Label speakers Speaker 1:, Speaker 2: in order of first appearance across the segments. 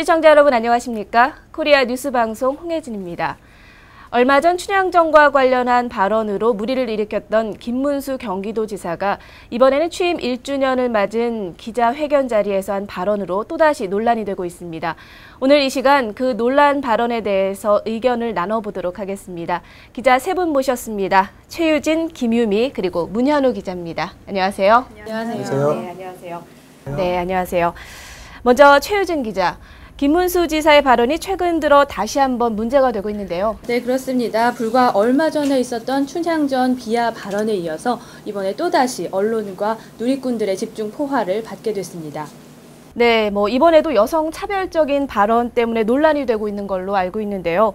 Speaker 1: 시청자 여러분 안녕하십니까? 코리아 뉴스 방송 홍혜진입니다. 얼마 전 춘향전과 관련한 발언으로 물의를 일으켰던 김문수 경기도지사가 이번에는 취임 1주년을 맞은 기자회견 자리에서 한 발언으로 또다시 논란이 되고 있습니다. 오늘 이 시간 그 논란 발언에 대해서 의견을 나눠보도록 하겠습니다. 기자 세 분 모셨습니다. 최유진, 김유미, 그리고 문현우 기자입니다. 안녕하세요.
Speaker 2: 안녕하세요.
Speaker 1: 네, 안녕하세요. 네, 안녕하세요. 먼저 최유진 기자. 김문수 지사의 발언이 최근 들어 다시 한번 문제가 되고 있는데요.
Speaker 2: 네, 그렇습니다. 불과 얼마 전에 있었던 춘향전 비하 발언에 이어서 이번에 또다시 언론과 누리꾼들의 집중 포화를 받게 됐습니다.
Speaker 1: 네, 이번에도 여성 차별적인 발언 때문에 논란이 되고 있는 걸로 알고 있는데요.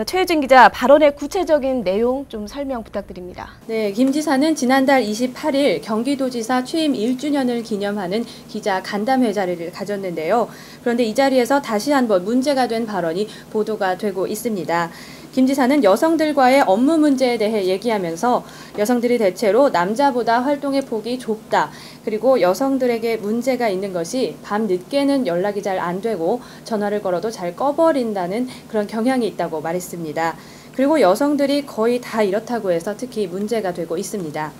Speaker 1: 최유진 기자, 발언의 구체적인 내용 좀 설명 부탁드립니다.
Speaker 2: 네, 김 지사는 지난달 28일 경기도지사 취임 1주년을 기념하는 기자 간담회 자리를 가졌는데요. 그런데 이 자리에서 다시 한번 문제가 된 발언이 보도가 되고 있습니다. 김 지사는 여성들과의 업무 문제에 대해 얘기하면서 여성들이 대체로 남자보다 활동의 폭이 좁다. 그리고 여성들에게 문제가 있는 것이 밤 늦게는 연락이 잘 안 되고 전화를 걸어도 잘 꺼버린다는 그런 경향이 있다고 말했습니다. 그리고 여성들이 거의 다 이렇다고 해서 특히 문제가 되고 있습니다.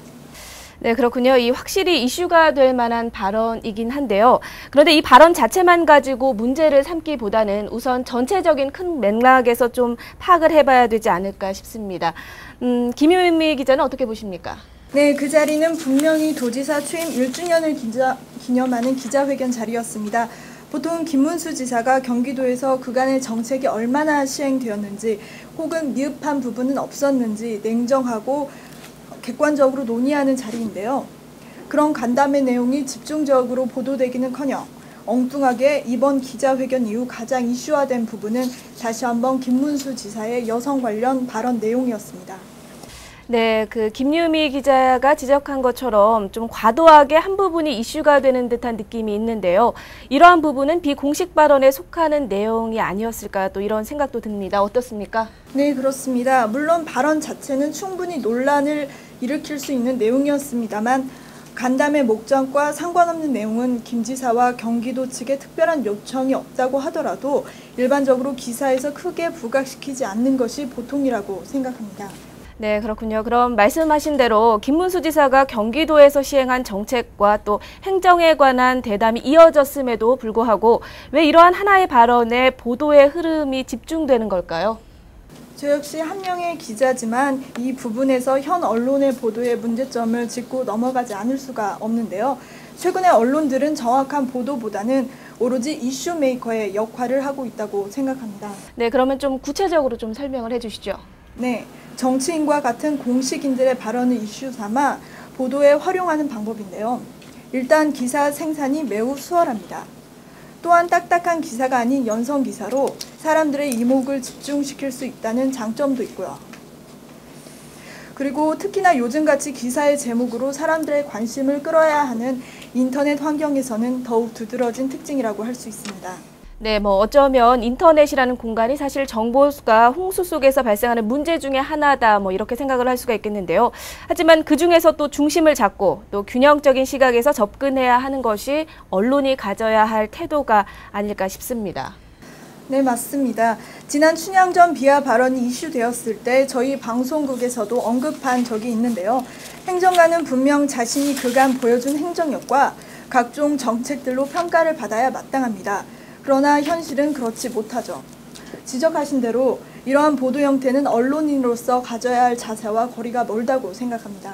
Speaker 1: 네, 그렇군요. 이 확실히 이슈가 될 만한 발언이긴 한데요. 그런데 이 발언 자체만 가지고 문제를 삼기보다는 우선 전체적인 큰 맥락에서 좀 파악을 해봐야 되지 않을까 싶습니다. 김유미 기자는 어떻게 보십니까?
Speaker 3: 네, 그 자리는 분명히 도지사 취임 1주년을 기념하는 기자회견 자리였습니다. 보통 김문수 지사가 경기도에서 그간의 정책이 얼마나 시행되었는지 혹은 미흡한 부분은 없었는지 냉정하고 객관적으로 논의하는 자리인데요. 그런 간담회 내용이 집중적으로 보도되기는커녕 엉뚱하게 이번 기자회견 이후 가장 이슈화된 부분은 다시 한번 김문수 지사의 여성 관련 발언 내용이었습니다.
Speaker 1: 네, 김유미 기자가 지적한 것처럼 좀 과도하게 한 부분이 이슈가 되는 듯한 느낌이 있는데요. 이러한 부분은 비공식 발언에 속하는 내용이 아니었을까 또 이런 생각도 듭니다. 어떻습니까?
Speaker 3: 네, 그렇습니다. 물론 발언 자체는 충분히 논란을 일으킬 수 있는 내용이었습니다만 간담회 목적과 상관없는 내용은 김 지사와 경기도 측에 특별한 요청이 없다고 하더라도 일반적으로 기사에서 크게 부각시키지 않는 것이 보통이라고 생각합니다.
Speaker 1: 네, 그렇군요. 그럼 말씀하신 대로 김문수 지사가 경기도에서 시행한 정책과 또 행정에 관한 대담이 이어졌음에도 불구하고 왜 이러한 하나의 발언에 보도의 흐름이 집중되는 걸까요?
Speaker 3: 저 역시 한 명의 기자지만 이 부분에서 현 언론의 보도의 문제점을 짚고 넘어가지 않을 수가 없는데요. 최근에 언론들은 정확한 보도보다는 오로지 이슈 메이커의 역할을 하고 있다고 생각합니다.
Speaker 1: 네, 그러면 좀 구체적으로 좀 설명을 해주시죠.
Speaker 3: 네, 정치인과 같은 공식인들의 발언을 이슈 삼아 보도에 활용하는 방법인데요. 일단 기사 생산이 매우 수월합니다. 또한 딱딱한 기사가 아닌 연성 기사로 사람들의 이목을 집중시킬 수 있다는 장점도 있고요. 그리고 특히나 요즘같이 기사의 제목으로 사람들의 관심을 끌어야 하는 인터넷 환경에서는 더욱 두드러진 특징이라고 할 수 있습니다.
Speaker 1: 네, 어쩌면 인터넷이라는 공간이 사실 정보가 홍수 속에서 발생하는 문제 중에 하나다, 이렇게 생각을 할 수가 있겠는데요. 하지만 그 중에서 또 중심을 잡고 또 균형적인 시각에서 접근해야 하는 것이 언론이 가져야 할 태도가 아닐까 싶습니다.
Speaker 3: 네, 맞습니다. 지난 춘향전 비하 발언이 이슈되었을 때 저희 방송국에서도 언급한 적이 있는데요. 행정가는 분명 자신이 그간 보여준 행정력과 각종 정책들로 평가를 받아야 마땅합니다. 그러나 현실은 그렇지 못하죠. 지적하신 대로 이러한 보도 형태는 언론인으로서 가져야 할 자세와 거리가 멀다고 생각합니다.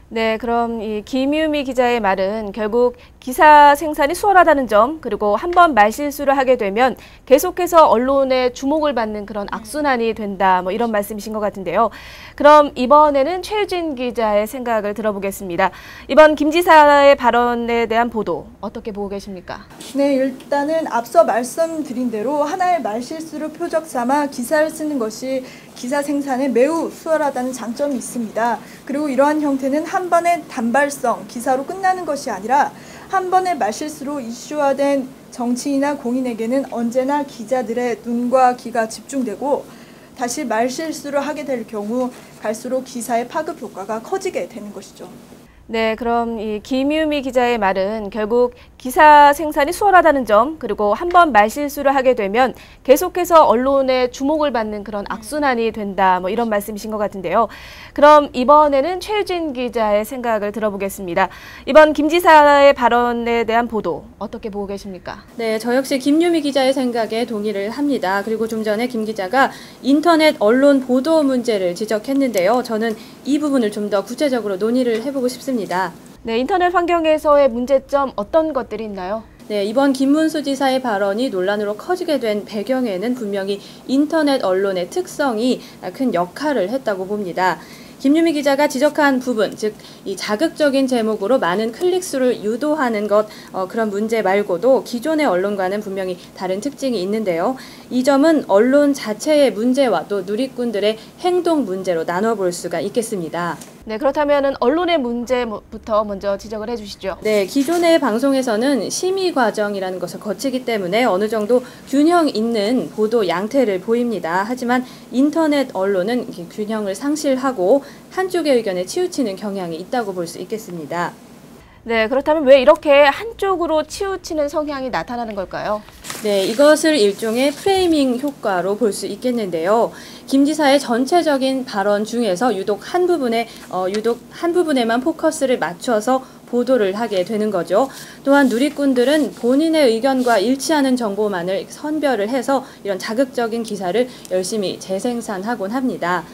Speaker 1: 네, 그럼 이 김유미 기자의 말은 결국 기사 생산이 수월하다는 점, 그리고 한번 말실수를 하게 되면 계속해서 언론의 주목을 받는 그런 악순환이 된다, 이런 말씀이신 것 같은데요. 그럼 이번에는 최유진 기자의 생각을 들어보겠습니다. 이번 김 지사의 발언에 대한 보도 어떻게 보고 계십니까?
Speaker 3: 네, 일단은 앞서 말씀드린 대로 하나의 말실수를 표적 삼아 기사를 쓰는 것이 기사 생산에 매우 수월하다는 장점이 있습니다. 그리고 이러한 형태는 한 번의 단발성, 기사로 끝나는 것이 아니라 한 번의 말실수로 이슈화된 정치인이나 공인에게는 언제나 기자들의 눈과 귀가 집중되고 다시 말실수를 하게 될 경우 갈수록 기사의 파급 효과가 커지게 되는 것이죠.
Speaker 1: 네, 그럼 이 김유미 기자의 말은 결국 기사 생산이 수월하다는 점, 그리고 한번 말실수를 하게 되면 계속해서 언론의 주목을 받는 그런 악순환이 된다, 뭐 이런 말씀이신 것 같은데요. 그럼 이번에는 최유진 기자의 생각을 들어보겠습니다. 이번 김 지사의 발언에 대한 보도 어떻게 보고 계십니까?
Speaker 2: 네, 저 역시 김유미 기자의 생각에 동의를 합니다. 그리고 좀 전에 김 기자가 인터넷 언론 보도 문제를 지적했는데요. 저는 이 부분을 좀 더 구체적으로 논의를 해보고 싶습니다.
Speaker 1: 네, 인터넷 환경에서의 문제점 어떤 것들이 있나요?
Speaker 2: 네, 이번 김문수 지사의 발언이 논란으로 커지게 된 배경에는 분명히 인터넷 언론의 특성이 큰 역할을 했다고 봅니다. 김유미 기자가 지적한 부분, 즉 이 자극적인 제목으로 많은 클릭수를 유도하는 것, 그런 문제 말고도 기존의 언론과는 분명히 다른 특징이 있는데요. 이 점은 언론 자체의 문제와 또 누리꾼들의 행동 문제로 나눠볼 수가 있겠습니다.
Speaker 1: 네, 그렇다면 언론의 문제부터 먼저 지적을 해주시죠.
Speaker 2: 네, 기존의 방송에서는 심의 과정이라는 것을 거치기 때문에 어느 정도 균형 있는 보도 양태를 보입니다. 하지만 인터넷 언론은 균형을 상실하고 한쪽의 의견에 치우치는 경향이 있다고 볼 수 있겠습니다.
Speaker 1: 네, 그렇다면 왜 이렇게 한쪽으로 치우치는 성향이 나타나는 걸까요?
Speaker 2: 네, 이것을 일종의 프레이밍 효과로 볼 수 있겠는데요. 김 지사의 전체적인 발언 중에서 유독 한 부분에만 포커스를 맞춰서 보도를 하게 되는 거죠. 또한 누리꾼들은 본인의 의견과 일치하는 정보만을 선별을 해서 이런 자극적인 기사를 열심히 재생산하곤 합니다.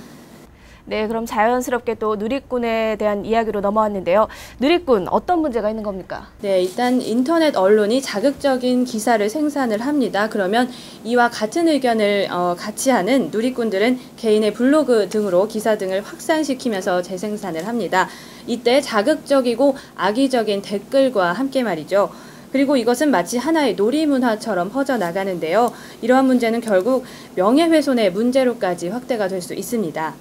Speaker 1: 네, 그럼 자연스럽게 또 누리꾼에 대한 이야기로 넘어왔는데요. 누리꾼, 어떤 문제가 있는 겁니까?
Speaker 2: 네, 일단 인터넷 언론이 자극적인 기사를 생산을 합니다. 그러면 이와 같은 의견을 같이 하는 누리꾼들은 개인의 블로그 등으로 기사 등을 확산시키면서 재생산을 합니다. 이때 자극적이고 악의적인 댓글과 함께 말이죠. 그리고 이것은 마치 하나의 놀이문화처럼 퍼져나가는데요. 이러한 문제는 결국 명예훼손의 문제로까지 확대가 될 수 있습니다.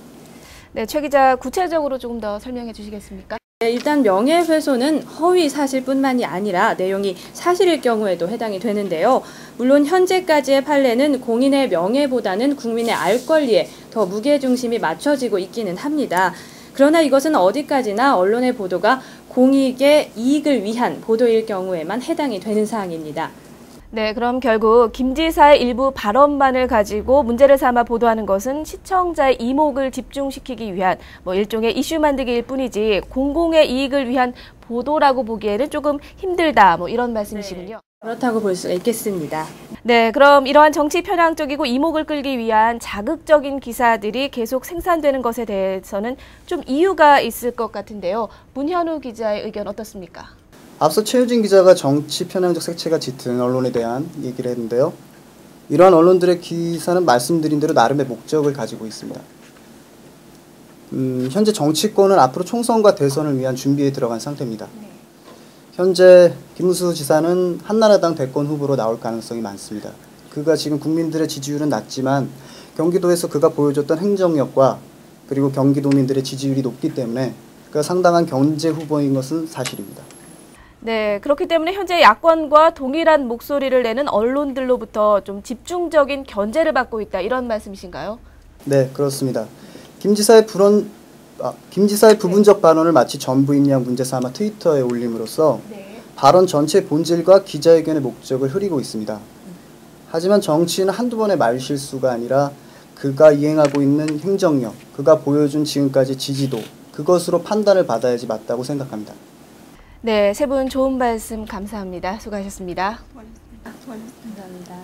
Speaker 1: 네, 최 기자 구체적으로 조금 더 설명해 주시겠습니까?
Speaker 2: 네, 일단 명예훼손은 허위 사실뿐만이 아니라 내용이 사실일 경우에도 해당이 되는데요. 물론 현재까지의 판례는 공인의 명예보다는 국민의 알 권리에 더 무게중심이 맞춰지고 있기는 합니다. 그러나 이것은 어디까지나 언론의 보도가 공익의 이익을 위한 보도일 경우에만 해당이 되는 사항입니다.
Speaker 1: 네, 그럼 결국 김 지사의 일부 발언만을 가지고 문제를 삼아 보도하는 것은 시청자의 이목을 집중시키기 위한 일종의 이슈 만들기일 뿐이지 공공의 이익을 위한 보도라고 보기에는 조금 힘들다, 이런 말씀이시군요.
Speaker 2: 네, 그렇다고 볼 수가 있겠습니다.
Speaker 1: 네, 그럼 이러한 정치 편향적이고 이목을 끌기 위한 자극적인 기사들이 계속 생산되는 것에 대해서는 좀 이유가 있을 것 같은데요. 문현우 기자의 의견 어떻습니까?
Speaker 4: 앞서 최유진 기자가 정치 편향적 색채가 짙은 언론에 대한 얘기를 했는데요. 이러한 언론들의 기사는 말씀드린 대로 나름의 목적을 가지고 있습니다. 현재 정치권은 앞으로 총선과 대선을 위한 준비에 들어간 상태입니다. 현재 김문수 지사는 한나라당 대권 후보로 나올 가능성이 많습니다. 그가 지금 국민들의 지지율은 낮지만 경기도에서 그가 보여줬던 행정력과 그리고 경기도민들의 지지율이 높기 때문에 그가 상당한 경제 후보인 것은 사실입니다.
Speaker 1: 네, 그렇기 때문에 현재 야권과 동일한 목소리를 내는 언론들로부터 좀 집중적인 견제를 받고 있다, 이런 말씀이신가요?
Speaker 4: 네, 그렇습니다. 김 지사의 부분적 발언을 마치 전부인 양 문제 삼아 트위터에 올림으로써 발언 전체 본질과 기자회견의 목적을 흐리고 있습니다. 하지만 정치인은 한두 번의 말실수가 아니라 그가 이행하고 있는 행정력, 그가 보여준 지금까지 지지도, 그것으로 판단을 받아야지 맞다고 생각합니다.
Speaker 1: 네, 세 분 좋은 말씀 감사합니다. 수고하셨습니다.
Speaker 2: 감사합니다.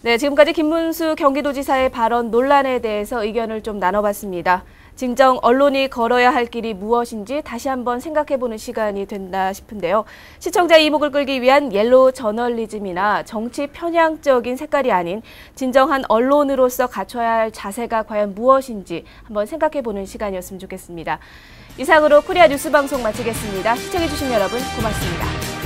Speaker 1: 네, 지금까지 김문수 경기도지사의 발언 논란에 대해서 의견을 좀 나눠봤습니다. 진정 언론이 걸어야 할 길이 무엇인지 다시 한번 생각해보는 시간이 된다 싶은데요. 시청자의 이목을 끌기 위한 옐로우 저널리즘이나 정치 편향적인 색깔이 아닌 진정한 언론으로서 갖춰야 할 자세가 과연 무엇인지 한번 생각해보는 시간이었으면 좋겠습니다. 이상으로 코리아 뉴스 방송 마치겠습니다. 시청해주신 여러분 고맙습니다.